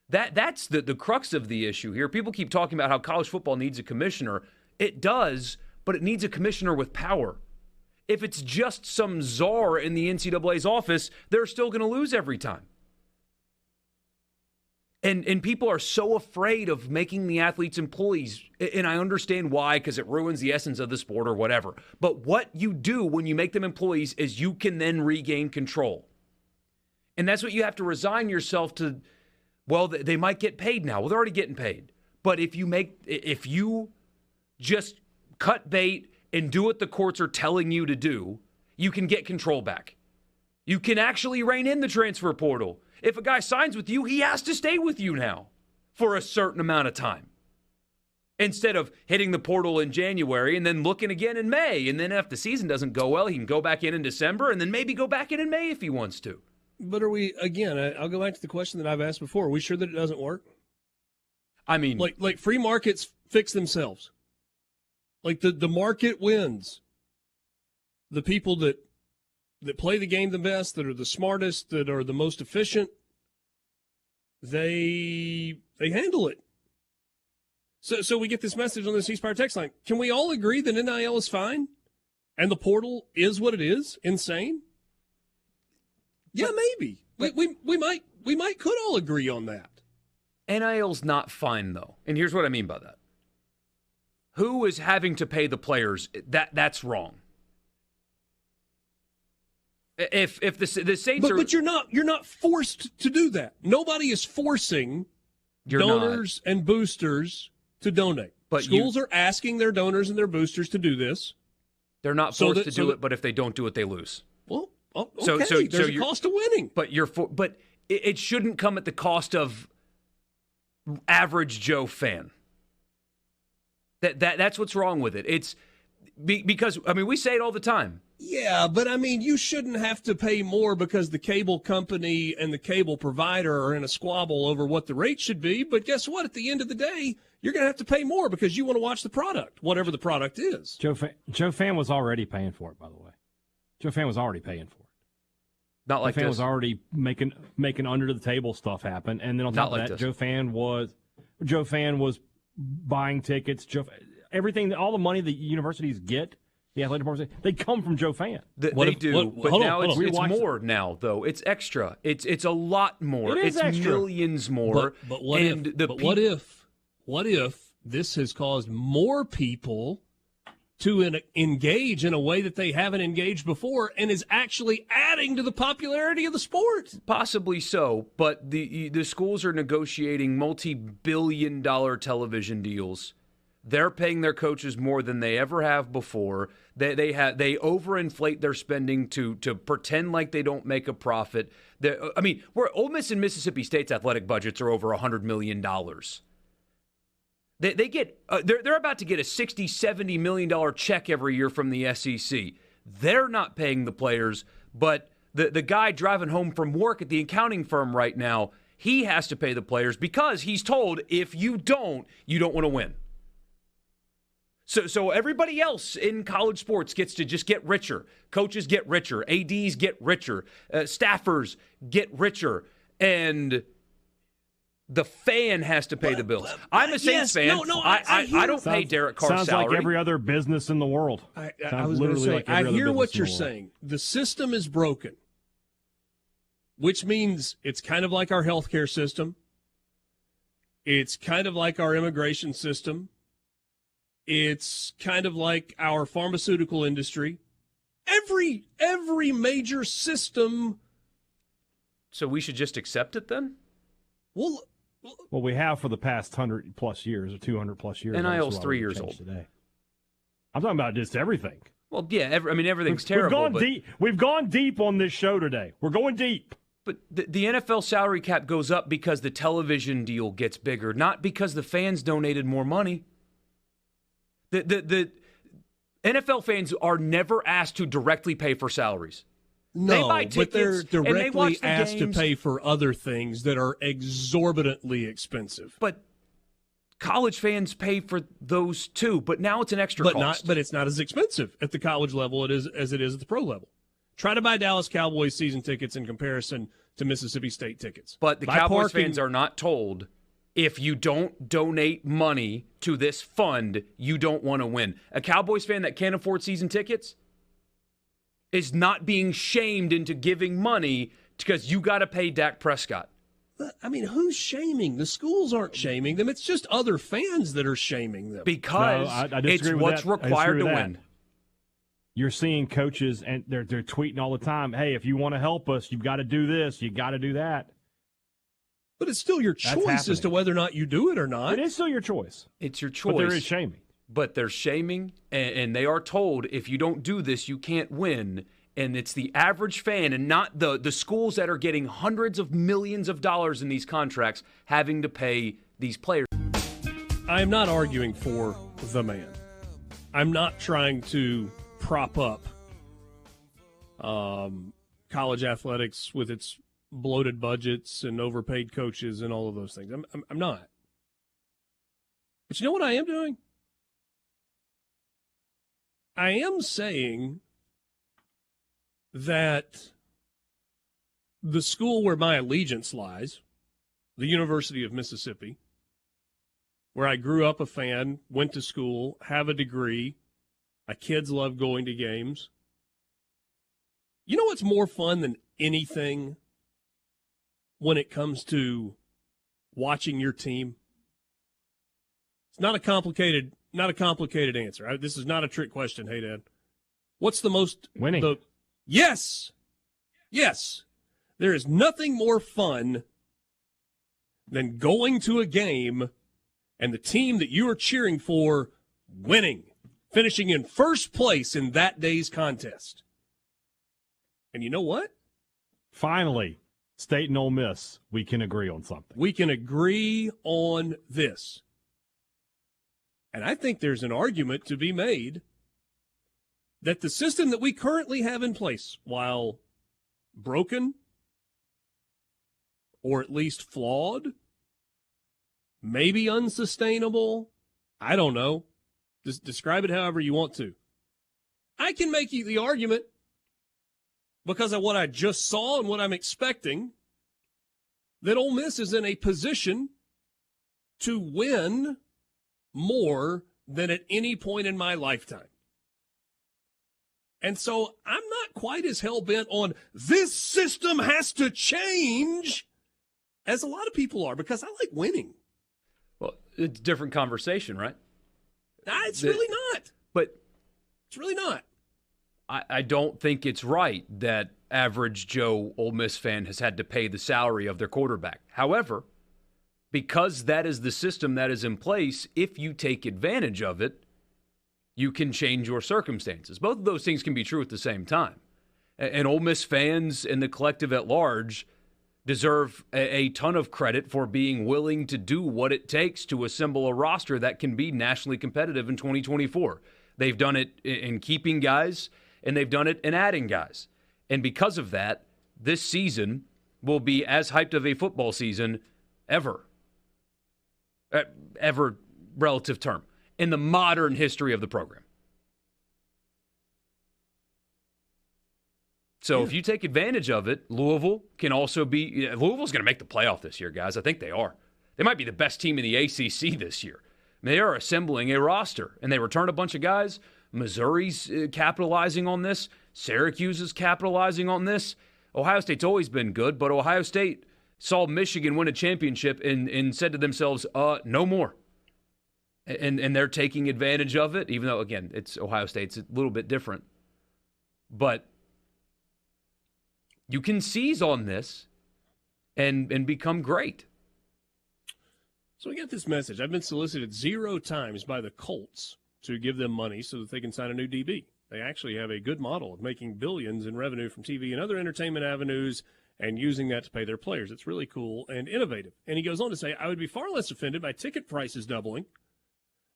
That's the crux of the issue here. People keep talking about how college football needs a commissioner. It does, but it needs a commissioner with power. If it's just some czar in the NCAA's office, they're still going to lose every time. And people are so afraid of making the athletes employees, and I understand why, because it ruins the essence of the sport or whatever. But what you do when you make them employees is you can then regain control. And that's what you have to resign yourself to. Well, they might get paid now. Well, they're already getting paid. But if you just cut bait and do what the courts are telling you to do, you can get control back. You can actually rein in the transfer portal. If a guy signs with you, he has to stay with you now for a certain amount of time. Instead of hitting the portal in January and then looking again in May. And then if the season doesn't go well, he can go back in December and then maybe go back in May if he wants to. But are we, again, I'll go back to the question that I've asked before. Are we sure that it doesn't work? I mean, like free markets fix themselves. Like the market wins. The people that play the game the best, that are the smartest, that are the most efficient, they handle it. So we get this message on the C Spire text line. Can we all agree that NIL is fine and the portal is what it is? Insane? Yeah, maybe. We might could all agree on that. NIL's not fine, though. And here's what I mean by that. Who is having to pay the players? That's wrong. If the Saints but you're not forced to do that. Nobody is forcing donors and boosters to donate. But schools are asking their donors and their boosters to do this. They're not forced to do it, but if they don't do it, they lose. Well, okay. So there's a cost of winning. But it shouldn't come at the cost of average Joe fan. That's what's wrong with it. It's because we say it all the time. Yeah, but you shouldn't have to pay more because the cable company and the cable provider are in a squabble over what the rate should be. But guess what? At the end of the day, you're going to have to pay more because you want to watch the product, whatever the product is. Joe Fan was already paying for it, by the way. Joe Fan was already paying for it. Not like Joe Fan this. was already making under the table stuff happen, and then on top of that, Joe Fan was buying tickets. Everything, all the money the universities get. The athletic department, they come from Joe Fan. But now it's more now, though. It's extra. It's a lot more. It's extra. Millions more. But what if this has caused more people to engage in a way that they haven't engaged before and is actually adding to the popularity of the sport? Possibly so, but the schools are negotiating multi-billion-dollar television deals. They're paying their coaches more than they ever have before. They overinflate their spending to pretend like they don't make a profit. Where Ole Miss and Mississippi State's athletic budgets are over $100 million. They're about to get a $60-70 million check every year from the SEC. They're not paying the players, but the guy driving home from work at the accounting firm right now, he has to pay the players because he's told if you don't want to win. So everybody else in college sports gets to just get richer. Coaches get richer. ADs get richer. Staffers get richer. And the fan has to pay the bills. I'm a Saints fan. I don't pay Derek Carr's salary. Sounds like every other business in the world. I was going to say, I hear what you're saying. The system is broken, which means it's kind of like our healthcare system. It's kind of like our immigration system. It's kind of like our pharmaceutical industry. Every major system. So we should just accept it then? Well, we have for the past 100+ years or 200+ years. NIL's 3 years old today. I'm talking about just everything. Well, yeah, everything's terrible. We've gone deep on this show today. We're going deep. But the NFL salary cap goes up because the television deal gets bigger, not because the fans donated more money. The NFL fans are never asked to directly pay for salaries. No, but they're directly asked to pay for other things that are exorbitantly expensive. But college fans pay for those too. But now it's an extra cost. But it's not as expensive at the college level as it is at the pro level. Try to buy Dallas Cowboys season tickets in comparison to Mississippi State tickets. But the Cowboys fans are not told, if you don't donate money to this fund, you don't want to win. A Cowboys fan that can't afford season tickets is not being shamed into giving money because you got to pay Dak Prescott. I mean, who's shaming? The schools aren't shaming them. It's just other fans that are shaming them. Because it's what's required to win. You're seeing coaches, and they're tweeting all the time, hey, if you want to help us, you've got to do this, you got to do that. But it's still your choice as to whether or not you do it or not. It is still your choice. It's your choice. But there is shaming. But they're shaming, and they are told, if you don't do this, you can't win. And it's the average fan and not the schools that are getting hundreds of millions of dollars in these contracts having to pay these players. I am not arguing for the man. I'm not trying to prop up college athletics with its bloated budgets and overpaid coaches and all of those things. I'm not. But you know what I am doing? I am saying that the school where my allegiance lies, the University of Mississippi, where I grew up a fan, went to school, have a degree, my kids love going to games. You know what's more fun than anything when it comes to watching your team? It's not a complicated answer. This is not a trick question. Hey, Dad, what's the most winning? Yes. There is nothing more fun than going to a game and the team that you are cheering for winning, finishing in first place in that day's contest. And you know what? Finally, State and Ole Miss, we can agree on something. We can agree on this. And I think there's an argument to be made that the system that we currently have in place, while broken or at least flawed, maybe unsustainable, I don't know. Just describe it however you want to. I can make you the argument, because of what I just saw and what I'm expecting, that Ole Miss is in a position to win more than at any point in my lifetime. And so I'm not quite as hell-bent on this system has to change as a lot of people are, because I like winning. Well, it's a different conversation, right? It's really not. But it's really not. I don't think it's right that average Joe Ole Miss fan has had to pay the salary of their quarterback. However, because that is the system that is in place, if you take advantage of it, you can change your circumstances. Both of those things can be true at the same time. And Ole Miss fans and the collective at large deserve a ton of credit for being willing to do what it takes to assemble a roster that can be nationally competitive in 2024. They've done it in keeping guys, and they've done it in adding guys. And because of that, this season will be as hyped of a football season ever relative term, in the modern history of the program. So if you take advantage of it, Louisville can also be – Louisville's going to make the playoff this year, guys. I think they are. They might be the best team in the ACC this year. They are assembling a roster, and they returned a bunch of guys. Missouri's capitalizing on this. Syracuse is capitalizing on this. Ohio State's always been good, but Ohio State saw Michigan win a championship and said to themselves, no more. And they're taking advantage of it, even though, again, it's Ohio State. It's a little bit different. But you can seize on this and become great. So we get this message. I've been solicited 0 times by the Colts to give them money so that they can sign a new DB. They actually have a good model of making billions in revenue from TV and other entertainment avenues and using that to pay their players. It's really cool and innovative. And he goes on to say, I would be far less offended by ticket prices doubling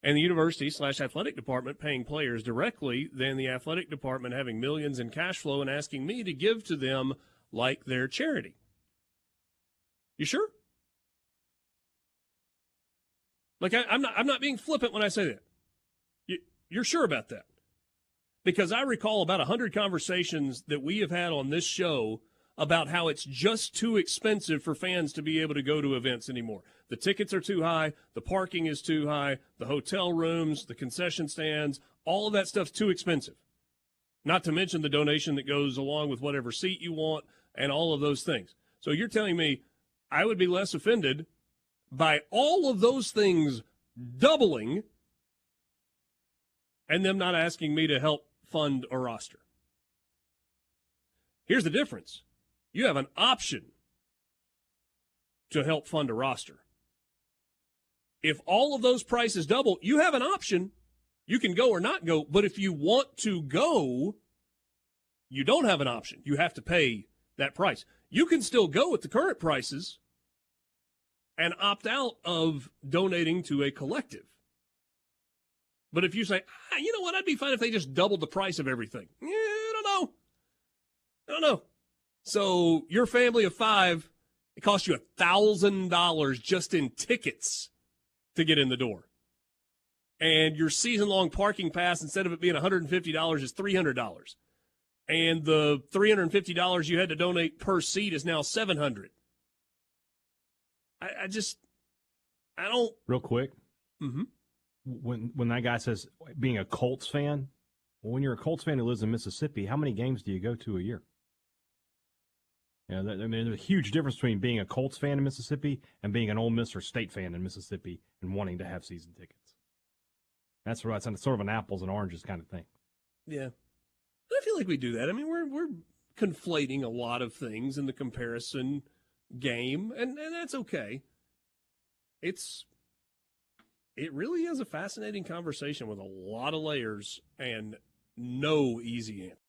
and the university/athletic department paying players directly than the athletic department having millions in cash flow and asking me to give to them like their charity. You sure? Like, I'm not being flippant when I say that. You're sure about that? Because I recall about 100 conversations that we have had on this show about how it's just too expensive for fans to be able to go to events anymore. The tickets are too high, the parking is too high, the hotel rooms, the concession stands, all of that stuff's too expensive. Not to mention the donation that goes along with whatever seat you want and all of those things. So you're telling me I would be less offended by all of those things doubling and them not asking me to help fund a roster. Here's the difference. You have an option to help fund a roster. If all of those prices double, you have an option. You can go or not go, but if you want to go, you don't have an option. You have to pay that price. You can still go at the current prices and opt out of donating to a collective. But if you say, you know what, I'd be fine if they just doubled the price of everything. I don't know. So your family of 5, it costs you $1,000 just in tickets to get in the door. And your season-long parking pass, instead of it being $150, is $300. And the $350 you had to donate per seat is now $700. I don't. Real quick. Mm-hmm. When that guy says being a Colts fan, well, when you're a Colts fan who lives in Mississippi, how many games do you go to a year? There's a huge difference between being a Colts fan in Mississippi and being an Ole Miss or State fan in Mississippi and wanting to have season tickets. That's right. It's sort of an apples and oranges kind of thing. Yeah. I feel like we do that. I mean, we're conflating a lot of things in the comparison game, and that's okay. It really is a fascinating conversation with a lot of layers and no easy answer.